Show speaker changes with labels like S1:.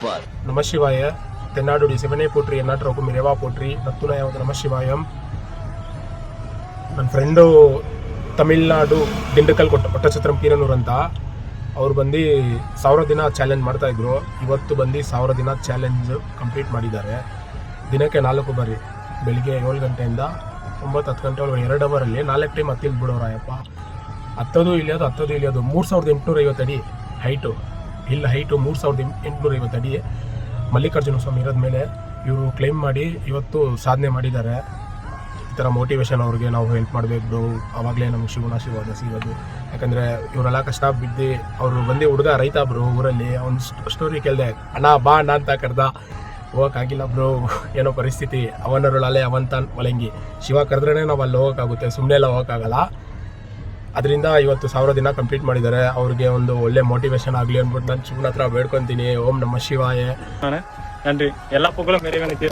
S1: नमः शिवाय तेनाडुडी सेवने pottery एनाट्रोकु मिरेवा pottery नत्तुना यावत नमः शिवायम ನನ್ನ ಫ್ರೆಂಡು ತಮಿಳ್ನಾಡು ದಿಂಡಕಲ್ ಒಟ್ಟಛತ್ರಂ ಕೀರನೂರು ಅಂತ ಅವ್ರು ಬಂದು 1000 ದಿನ ಚಾಲೆಂಜ್ ಮಾಡ್ತಾಯಿದ್ರು. ಇವತ್ತು ಬಂದು 1000 ದಿನ ಚಾಲೆಂಜ್ ಕಂಪ್ಲೀಟ್ ಮಾಡಿದ್ದಾರೆ. ದಿನಕ್ಕೆ 4 ಬಾರಿ ಬೆಳಿಗ್ಗೆ 7 ಗಂಟೆಯಿಂದ 9-10 ಗಂಟೆ ಒಳಗೆ 2 ಅವರಲ್ಲಿ 4 ಟೈಮ್ ಹತ್ತಿಲ್ ಬಿಡೋರಾಯಪ್ಪ. ಹತ್ತೋದು ಇಳಿಯೋದು 3850 ಅಡಿ ಹೈಟು. ಇಲ್ಲ ಹೈಟು 3850 ಅಡಿ. ಮಲ್ಲಿಕಾರ್ಜುನ ಸ್ವಾಮಿ ಇರೋದ ಮೇಲೆ ಇವರು ಕ್ಲೈಮ್ ಮಾಡಿ ಇವತ್ತು ಸಾಧನೆ ಮಾಡಿದ್ದಾರೆ. ಈ ಥರ ಮೋಟಿವೇಶನ್ ಅವ್ರಿಗೆ ನಾವು ಹೆಲ್ಪ್ ಮಾಡಬೇಕು ಬ್ರೋ, ಆವಾಗಲೇ ನಮ್ಗೆ ಶಿವನ ಸಿಗೋದು. ಯಾಕಂದರೆ ಇವರೆಲ್ಲ ಕಷ್ಟ ಬಿದ್ದು ಅವರು ಬಂದು ಹುಡುಗ ರೈತ ಬ್ರೋ ಊರಲ್ಲಿ. ಒಂದು ಸ್ಟೋರಿ ಕೇಳಿದೆ, ಅಣ್ಣ ಬಾ ಅಣ್ಣ ಅಂತ ಕರೆದ, ಹೋಗೋಕ್ಕಾಗಿಲ್ಲ ಬ್ರೋ, ಏನೋ ಪರಿಸ್ಥಿತಿ, ಅವನರುಳಲೆ ಅವಂತ ಒಲಂಗಿ. ಶಿವ ಕರೆದ್ರೇ ನಾವು ಅಲ್ಲಿ ಹೋಗೋಕ್ಕಾಗುತ್ತೆ, ಸುಮ್ಮನೆ ಎಲ್ಲ ಹೋಗೋಕ್ಕಾಗಲ್ಲ. ಅದರಿಂದ ಇವತ್ತು 1000 ದಿನ ಕಂಪ್ಲೀಟ್ ಮಾಡಿದ್ದಾರೆ. ಅವ್ರಿಗೆ ಒಂದು ಒಳ್ಳೆ ಮೋಟಿವೇಶನ್ ಆಗಲಿ ಅಂದ್ಬಿಟ್ಟು ನಾನು ಶಿವನ ಹತ್ರ ಬೇಡ್ಕೊತೀನಿ. ಓಂ ನಮಃ ಶಿವಾಯ.
S2: நன்றி. எல்லா புகழும் இறைவனுக்கு.